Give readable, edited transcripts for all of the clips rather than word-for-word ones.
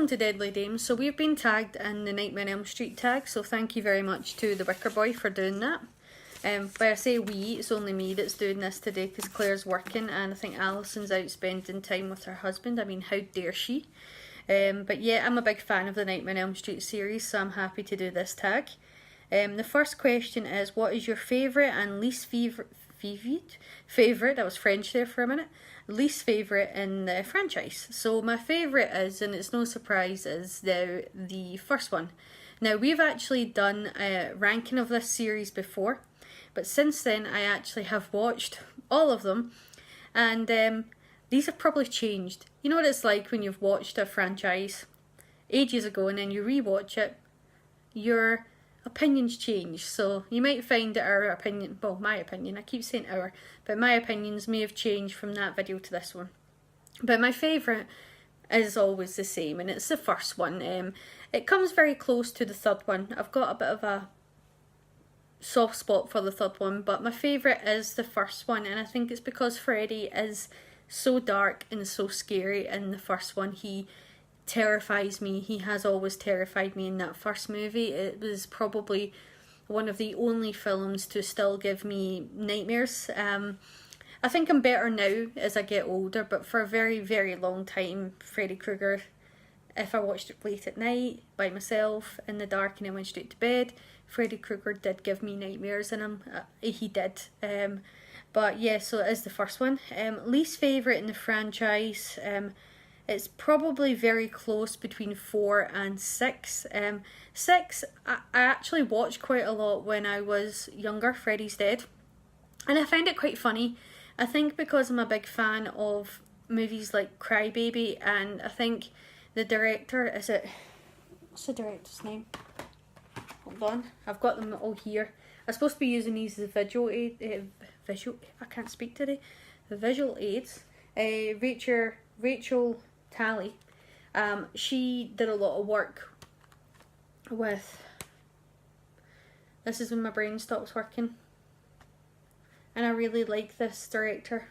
welcome to Deadly Dames. So we've been tagged in the Nightmare on Elm Street tag, so thank you very much to the Wicker Boy for doing that. When I say we, it's only me that's doing this today because Claire's working and I think Alison's out spending time with her husband. I mean, how dare she? But yeah, I'm a big fan of the Nightmare on Elm Street series, so I'm happy to do this tag. The first question is, what is your favourite and least favourite, that was French there for a minute, least favourite in the franchise? So my favourite is, and it's no surprise, is the first one. Now, we've actually done a ranking of this series before, but since then I actually have watched all of them, and these have probably changed. You know what it's like when you've watched a franchise ages ago and then you rewatch it, your opinions change. So you might find that our opinion, well, my opinion, I keep saying our, but my opinions may have changed from that video to this one. But my favourite is always the same, and it's the first one. It comes very close to the third one. I've got a bit of a soft spot for the third one, but my favourite is the first one, and I think it's because Freddy is so dark and so scary in the first one. He terrifies me. He has always terrified me in that first movie. It was probably one of the only films to still give me nightmares. I think I'm better now as I get older, but for a very, very long time, Freddy Krueger, if I watched it late at night by myself in the dark and I went straight to bed, Freddy Krueger did give me nightmares, and he did. But yeah, so it is the first one. Least favourite in the franchise, it's probably very close between 4 and 6. 6, I actually watched quite a lot when I was younger, Freddy's Dead, and I find it quite funny. I think because I'm a big fan of movies like Crybaby, and I think the director, what's the director's name? Hold on, I've got them all here. I'm supposed to be using these as a visual aid, I can't speak today. The visual aids. Rachel Talley. She did a lot of work with. This is when my brain stops working. And I really like this director.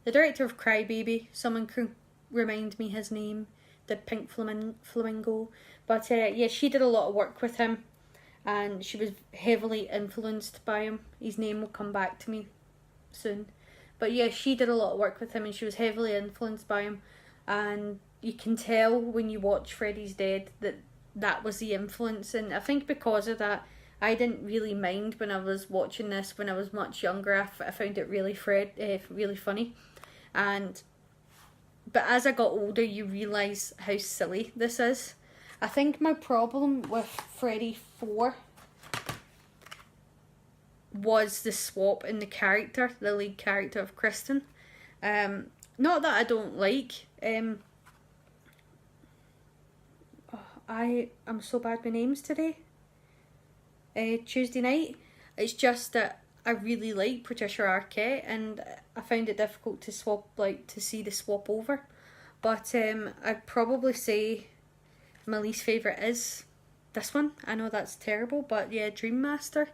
The director of Crybaby. Someone can remind me his name. Did Pink Flamingo. But yeah, she did a lot of work with him, and she was heavily influenced by him. His name will come back to me soon. But yeah, she did a lot of work with him and she was heavily influenced by him, and you can tell when you watch Freddy's Dead that that was the influence. And I think because of that, I didn't really mind when I was watching this when I was much younger. I found it really really funny. But as I got older, you realise how silly this is. I think my problem with Freddy 4 was the swap in the character, the lead character of Kristen. Not that I don't like. I'm so bad with names today. Tuesday Night. It's just that I really like Patricia Arquette, and I found it difficult to see the swap over. But I'd probably say my least favourite is this one. I know that's terrible, but yeah, Dream Master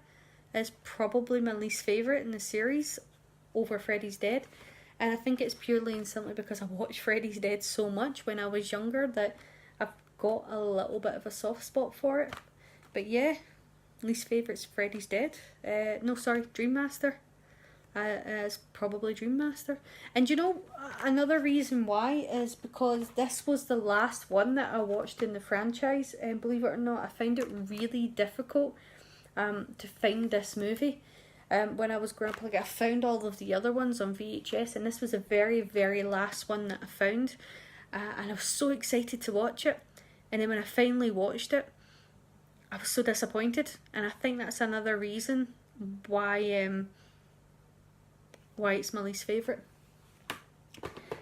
is probably my least favourite in the series over Freddy's Dead. And I think it's purely and simply because I watched Freddy's Dead so much when I was younger that I've got a little bit of a soft spot for it. But yeah, least favourite's Freddy's Dead. Dream Master. Is probably Dream Master. And you know, another reason why is because this was the last one that I watched in the franchise, and believe it or not, I found it really difficult to find this movie. When I was growing up, I found all of the other ones on VHS, and this was the very, very last one that I found, and I was so excited to watch it. And then when I finally watched it, I was so disappointed, and I think that's another reason why it's my least favourite.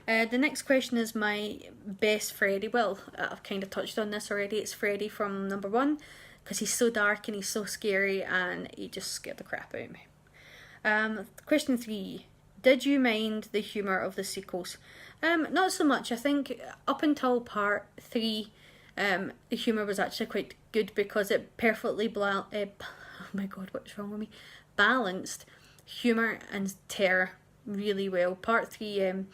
The next question is my best Freddy. Well, I've kind of touched on this already. It's Freddy from number 1, because he's so dark and he's so scary, and he just scared the crap out of me. Question 3. Did you mind the humour of the sequels? Not so much. I think up until part 3, the humour was actually quite good because it perfectly oh my god, what's wrong with me? Balanced humour and terror really well. Part 3,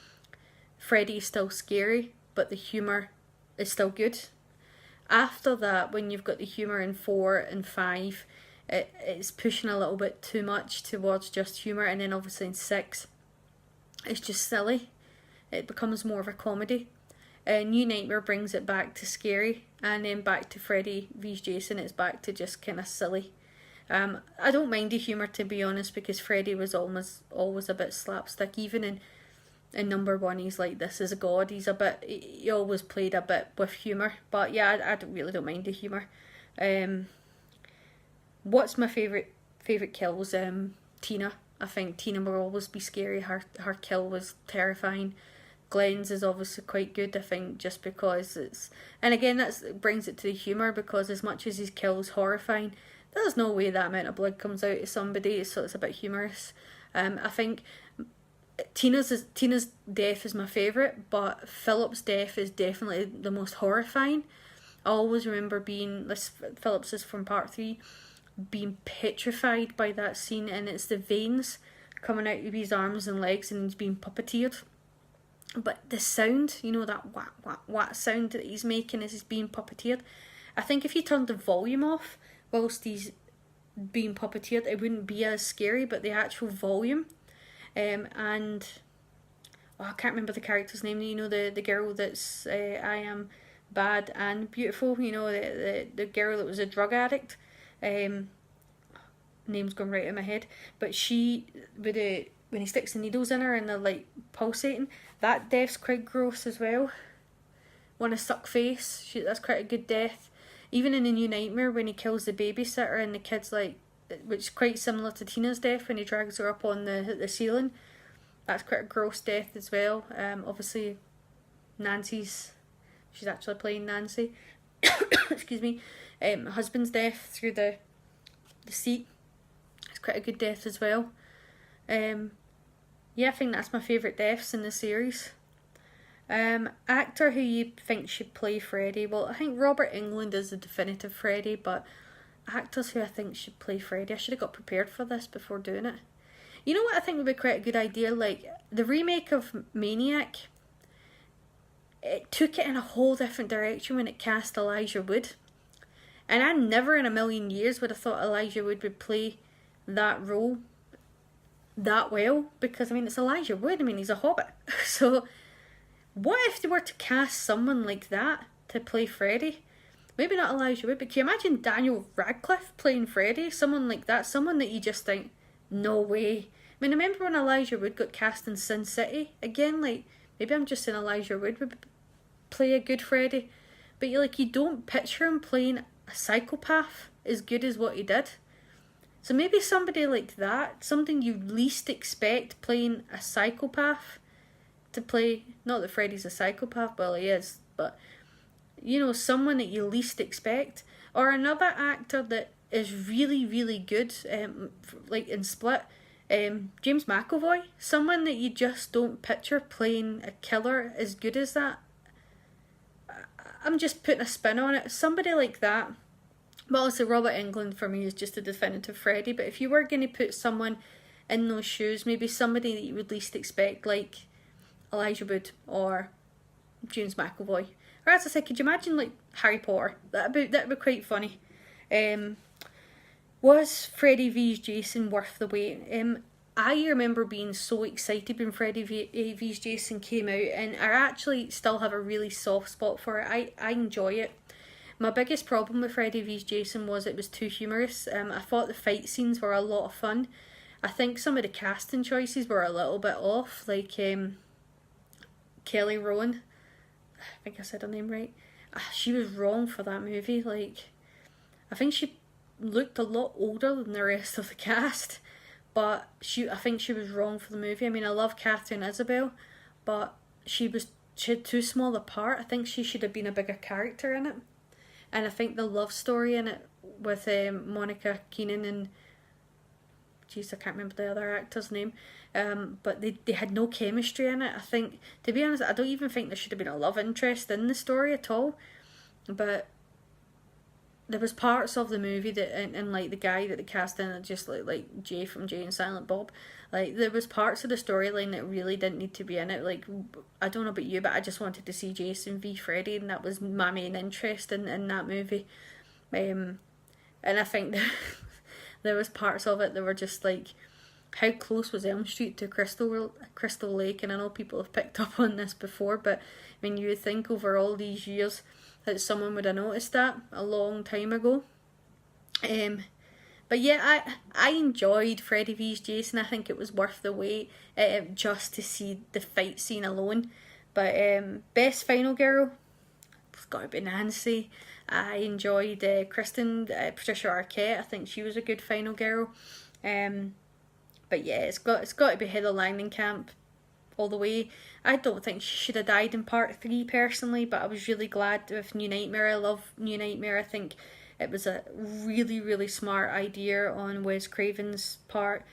Freddy is still scary, but the humour is still good. After that, when you've got the humour in 4 and 5, it's pushing a little bit too much towards just humour, and then obviously in 6, it's just silly. It becomes more of a comedy. New Nightmare brings it back to scary, and then back to Freddy vs Jason, it's back to just kind of silly. I don't mind the humour, to be honest, because Freddy was always a bit slapstick. Even in number 1, he's like, this is a god. He always played a bit with humour. But yeah, I really don't mind the humour. What's my favourite kills? Tina. I think Tina will always be scary. Her kill was terrifying. Glenn's is obviously quite good, I think, just because it's... And again, that brings it to the humour, because as much as his kill's horrifying, there's no way that amount of blood comes out of somebody, so it's a bit humorous. I think Tina's death is my favourite, but Philip's death is definitely the most horrifying. I always remember Philip's is from part 3, being petrified by that scene, and it's the veins coming out of his arms and legs, and he's being puppeteered. But the sound, that whack, whack, whack sound that he's making as he's being puppeteered, I think if you turned the volume off whilst he's being puppeteered, it wouldn't be as scary, but the actual volume, and I can't remember the character's name, the girl that's I Am Bad and Beautiful, the girl that was a drug addict, name's gone right in my head, but she, when he sticks the needles in her and they're like pulsating, that death's quite gross as well. Wanna suck face, that's quite a good death. Even in the New Nightmare, when he kills the babysitter and the kid's like, which is quite similar to Tina's death when he drags her up on the ceiling, that's quite a gross death as well. Obviously she's actually playing Nancy. Excuse me. Husband's death through the seat, it's quite a good death as well. Yeah, I think that's my favourite deaths in the series. Actor who you think should play Freddy? Well, I think Robert Englund is the definitive Freddy, but actors who I think should play Freddy, I should have got prepared for this before doing it. You know what I think would be quite a good idea? Like, the remake of Maniac, it took it in a whole different direction when it cast Elijah Wood. And I never in a million years would have thought Elijah Wood would play that role that well, because it's Elijah Wood, he's a hobbit. So what if they were to cast someone like that to play Freddy? Maybe not Elijah Wood, but can you imagine Daniel Radcliffe playing Freddy? Someone like that, someone that you just think, no way. I remember when Elijah Wood got cast in Sin City? Again, maybe I'm just saying Elijah Wood would play a good Freddy, but you don't picture him playing a psychopath as good as what he did. So maybe somebody like that, something you least expect, playing a psychopath, to play, not that Freddy's a psychopath, well he is, but someone that you least expect, or another actor that is really, really good, like in Split, James McAvoy, someone that you just don't picture playing a killer as good as that. I'm just putting a spin on it, somebody like that. Well, obviously Robert Englund for me is just a definitive Freddy, but if you were going to put someone in those shoes, maybe somebody that you would least expect, like Elijah Wood or James McAvoy. Or as I said, could you imagine Harry Potter? That'd be quite funny. Was Freddy vs Jason worth the wait? I remember being so excited when Freddy vs Jason came out, and I actually still have a really soft spot for it. I enjoy it. My biggest problem with Freddy vs Jason was it was too humorous. I thought the fight scenes were a lot of fun. I think some of the casting choices were a little bit off, like Kelly Rowan. I think I said her name right. She was wrong for that movie. I think she looked a lot older than the rest of the cast, but I think she was wrong for the movie. I love Catherine Isabel, but she had too small a part. I think she should have been a bigger character in it. And I think the love story in it with Monica Keenan and, I can't remember the other actor's name, but they had no chemistry in it. I think, to be honest, I don't even think there should have been a love interest in the story at all. But there was parts of the movie that, and like the guy that they cast in it, just like Jay from Jay and Silent Bob, like there was parts of the storyline that really didn't need to be in it. Like, I don't know about you, but I just wanted to see Jason v Freddy, and that was my main interest in that movie. And I think that there was parts of it that were just like, how close was Elm Street to Crystal Lake? And I know people have picked up on this before, but I mean, you would think over all these years that someone would have noticed that a long time ago. But yeah, I enjoyed Freddy vs Jason. I think it was worth the wait, just to see the fight scene alone. But best final girl, it's got to be Nancy. I enjoyed Patricia Arquette. I think she was a good final girl. But yeah, it's got to be Heather Langenkamp all the way. I don't think she should have died in part 3 personally, but I was really glad with New Nightmare. I love New Nightmare. I think it was a really, really smart idea on Wes Craven's part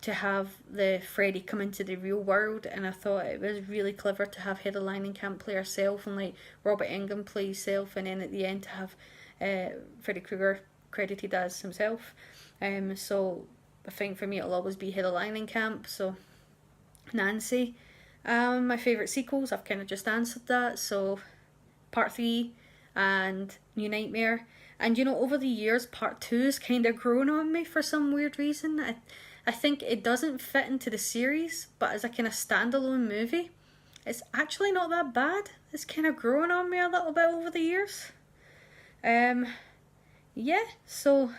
to have the Freddy come into the real world, and I thought it was really clever to have Heather Langenkamp play herself and like Robert Englund play himself, and then at the end to have Freddy Krueger credited as himself. So I think for me it'll always be Heather Langenkamp. So Nancy. My favourite sequels, I've kind of just answered that. So part 3 and New Nightmare. And you know, over the years, part 2 has kind of grown on me for some weird reason. I think it doesn't fit into the series, but as a kind of standalone movie, it's actually not that bad. It's kind of grown on me a little bit over the years. Yeah, so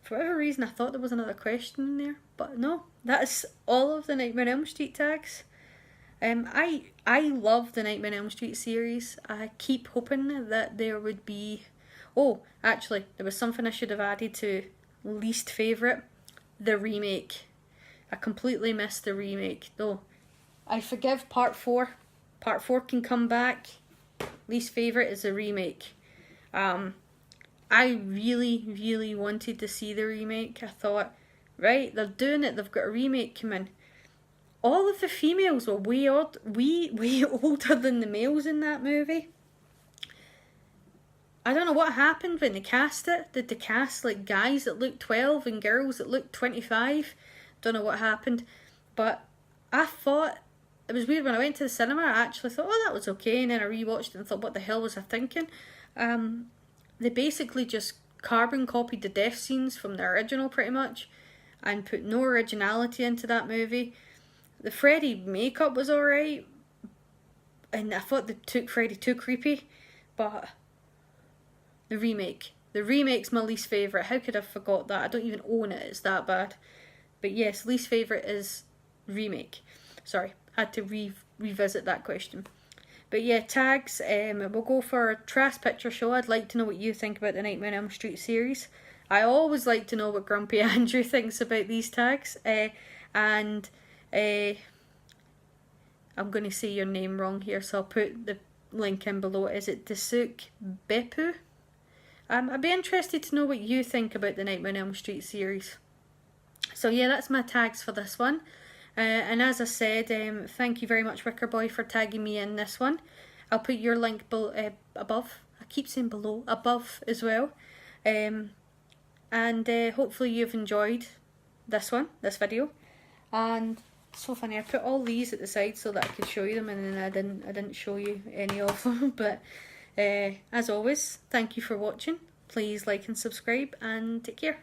for whatever reason I thought there was another question in there, but no, that's all of the Nightmare on Elm Street tags. I love the Nightmare on Elm Street series. I keep hoping that there would be... Oh, actually, there was something I should have added to least favourite. The remake. I completely missed the remake. Though, I forgive part 4. Part 4 can come back. Least favourite is the remake. I really, really wanted to see the remake. I thought, right, they're doing it. They've got a remake coming. All of the females were way older than the males in that movie. I don't know what happened when they cast it. Did they cast like guys that looked 12 and girls that looked 25? Don't know what happened. But I thought, it was weird when I went to the cinema, I actually thought, oh, that was okay. And then I rewatched it and thought, what the hell was I thinking? They basically just carbon copied the death scenes from the original pretty much and put no originality into that movie. The Freddy makeup was alright, and I thought they took Freddy too creepy, but the remake's my least favourite. How could I have forgot that? I don't even own it, it's that bad. But yes, least favourite is remake. Sorry, had to revisit that question. But yeah, tags, we'll go for Trash Picture Show. I'd like to know what you think about the Nightmare on Elm Street series. I always like to know what Grumpy Andrew thinks about these tags. And I'm going to say your name wrong here, so I'll put the link in below. Is it Dasuk Beppu? I'd be interested to know what you think about the Nightmare on Elm Street series. So yeah, that's my tags for this one. And as I said, thank you very much, Wickerboy, for tagging me in this one. I'll put your link above. I keep saying below, above as well. And hopefully you've enjoyed this video. And it's so funny, I put all these at the side so that I could show you them, and then I didn't show you any of them. But as always, thank you for watching. Please like and subscribe, and take care.